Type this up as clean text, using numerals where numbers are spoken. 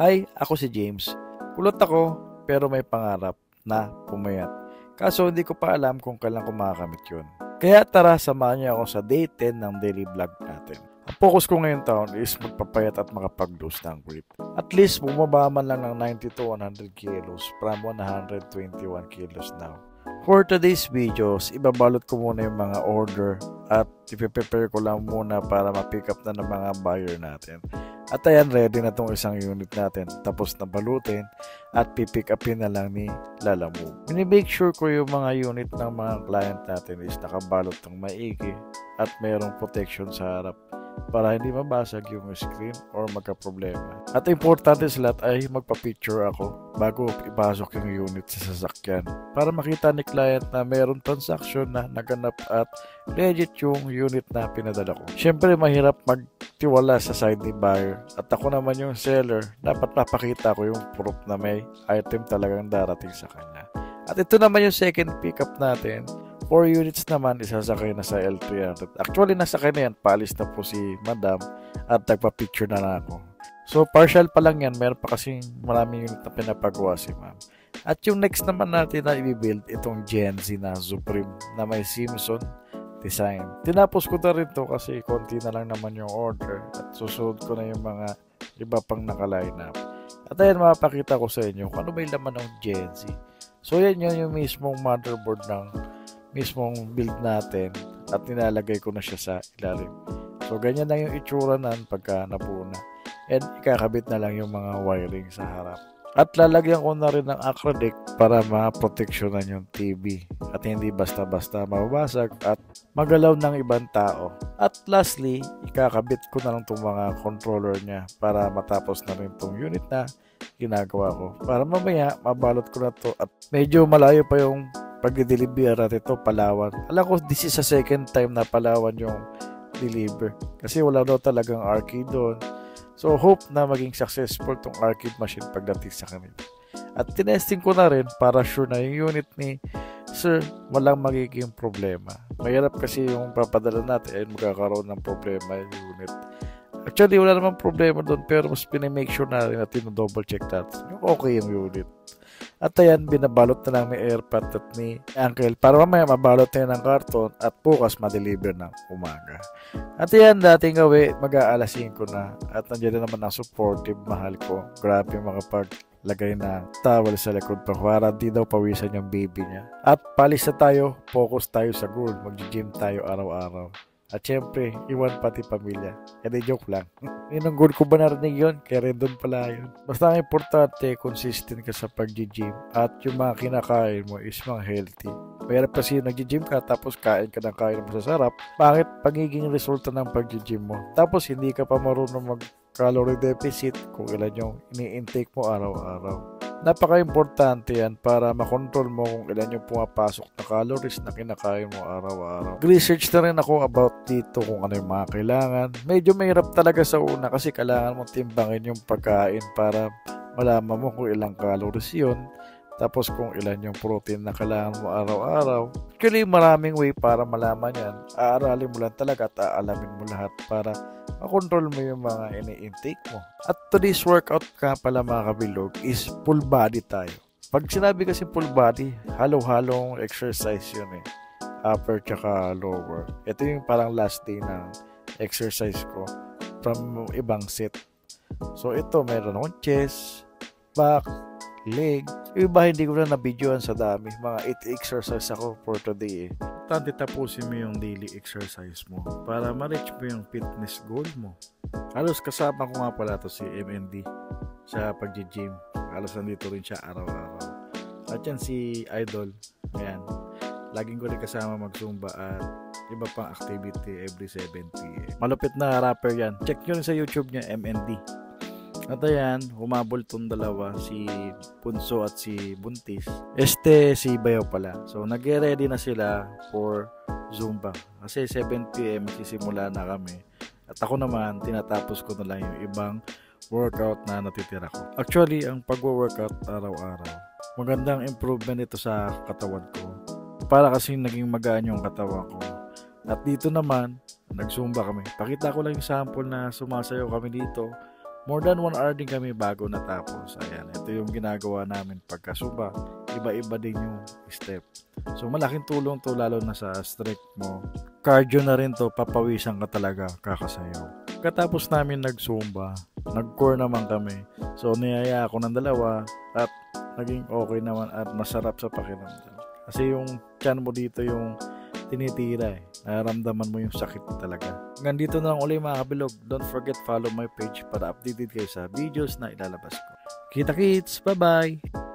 Hi, ako si James. Kulot ako pero may pangarap na pumayat. Kaso hindi ko pa alam kung kailan ko makakamit yun. Kaya tara, samahan niyo ako sa day 10 ng daily vlog natin. Ang focus ko ngayong taon is magpapayat at makapag-lose ng grip. At least bumaba man lang ng 90 to 100 kilos from 121 kilos now. For today's videos, ibabalot ko muna yung mga order at ipiprepare ko lang muna para ma-pick up na ng mga buyer natin. At ayan, ready na tong isang unit natin. Tapos na balutin at pipick upin na lang ni Lalamove. Minimake sure ko yung mga unit ng mga client natin is nakabalot ng maigi at mayroong protection sa harap para hindi mabasag yung screen or magka-problema. At importante sa lahat ay magpa-picture ako bago ipasok yung unit sa sasakyan para makita ni client na mayroong transaction na naganap at legit yung unit na pinadala ko. Siyempre mahirap magtiwala sa side ni buyer at ako naman yung seller, dapat mapakita ko yung proof na may item talagang darating sa kanya. At ito naman yung second pickup natin. 4 units naman isasakay na sa L300. Actually, nasakay na yan. Paalis na po si Madam at nagpa-picture na lang ako. So, partial pa lang yan. Meron pa kasing maraming unit na pinapagawa si Ma'am. At yung next naman natin na i-build, itong Gen Z na Supreme na may Simpson design. Tinapos ko na rin to kasi konti na lang naman yung order at susunod ko na yung mga iba pang naka-line up. At ayan, mapapakita ko sa inyo kung ano ba yung laman ng Gen Z. So, yan yun yung mismong motherboard ng mismong build natin at nilalagay ko na siya sa ilalim. So, ganyan lang yung itsura nan pagka nabuo na. And ikakabit na lang yung mga wiring sa harap. At lalagyan ko na rin ng acrylic para ma-protectionan yung TV at hindi basta-basta mababasag at magalaw ng ibang tao. At lastly, ikakabit ko na lang itong mga controller niya para matapos na rin itong unit na ginagawa ko. Para mamaya, mabalot ko na to at medyo malayo pa yung pag-deliver natin ito, Palawan. Alam ko, this is a second time na Palawan yung deliver. Kasi wala daw talagang arcade doon. So, hope na maging successful tong arcade machine pagdating sa kanila. At tinesting ko na rin para sure na yung unit ni Sir, walang magiging problema. Mahirap kasi yung papadala natin ay magkakaroon ng problema yung unit. Actually, wala namang problema doon pero mas pinamake sure na rin natin yung double check natin. Yung okay yung unit. At ayan, binabalot na lang ni Airpat at ni Uncle para mamaya mabalot na ng karton at bukas ma-deliver ng umaga. At ayan, dating gawi, mag-aalas 5 na at nandiyan na naman ang supportive mahal ko. Grabe makapaglagay ng towel sa likod pa para di daw pawisan yung baby niya. At palis na tayo, focus tayo sa goal, mag-gym tayo araw-araw. At syempre, iwan pati pamilya. Hindi, joke lang. Yung good ko ba narinig yun? Kaya rin doon pala yun. Basta ang importante, consistent ka sa pag-gym. At yung mga kinakain mo is mga healthy. Mahirap kasi nag-gym ka, tapos kain ka ng kain na masasarap. Pangit pagiging resulta ng pag-gym mo. Tapos hindi ka pa marunong mag-calorie deficit kung ilan yung ini-intake mo araw-araw. Napaka-importante yan para makontrol mo kung ilan yung pumapasok na calories na kinakain mo araw-araw. Research na rin ako about dito kung ano yung mga kailangan. Medyo mahirap talaga sa una kasi kailangan mo timbangin yung pagkain para malaman mo kung ilang calories yun. Tapos kung ilan yung protein na kailangan mo araw-araw. Actually, maraming way para malaman yan. Aaralin mo lang talaga at aalamin mo lahat para makontrol mo yung mga ini-intake mo. At today's workout ka pala mga kabilog is full body tayo. Pag sinabi kasi full body, halo-halong exercise yun eh. Upper tsaka lower. Ito yung parang last day ng exercise ko from ibang set. So ito, meron akong chest, back, leg. Yung iba hindi ko na na-videoan sa dami. Mga 8 exercise ako for today eh. Importante tapusin mo yung daily exercise mo para ma-reach mo yung fitness goal mo. Halos kasama ko nga pala to si MND sa pag-gym. Halos nandito rin siya araw-araw. At yan si Idol. Ayan. Laging ko rin kasama mag-zumba at iba pang activity every 7 p.m. Malupit na rapper yan. Check nyo rin sa YouTube niya, MND. At ayan, humabol tong dalawa, si Punso at si Buntis. Si Bayaw pala. So, nag-ready na sila for Zumba. Kasi 7 p.m. magsisimula na kami. At ako naman, tinatapos ko na lang yung ibang workout na natitira ko. Actually, ang pag-workout araw-araw, magandang improvement ito sa katawan ko. Para kasi naging magaan yung katawan ko. At dito naman, nag-Zumba kami. Pakita ko lang yung sample na sumasayaw kami dito. More than 1 hour din kami bago natapos. Ayan, ito yung ginagawa namin pagka Zumba. Iba-iba din yung step. So malaking tulong to lalo na sa strength mo. Cardio na rin to, papawisan ka talaga kakasayaw. Katapos namin nag-Zumba, nag-core naman kami. So niyaya ako ng dalawa at naging okay naman at masarap sa pakiramdam. Kasi yung tiyan mo dito yung tinitira eh. Nararamdaman mo yung sakit talaga. Hanggang dito na lang ulit mga kabilog. Don't forget follow my page para updated kayo sa videos na ilalabas ko. Kita kits! Bye-bye!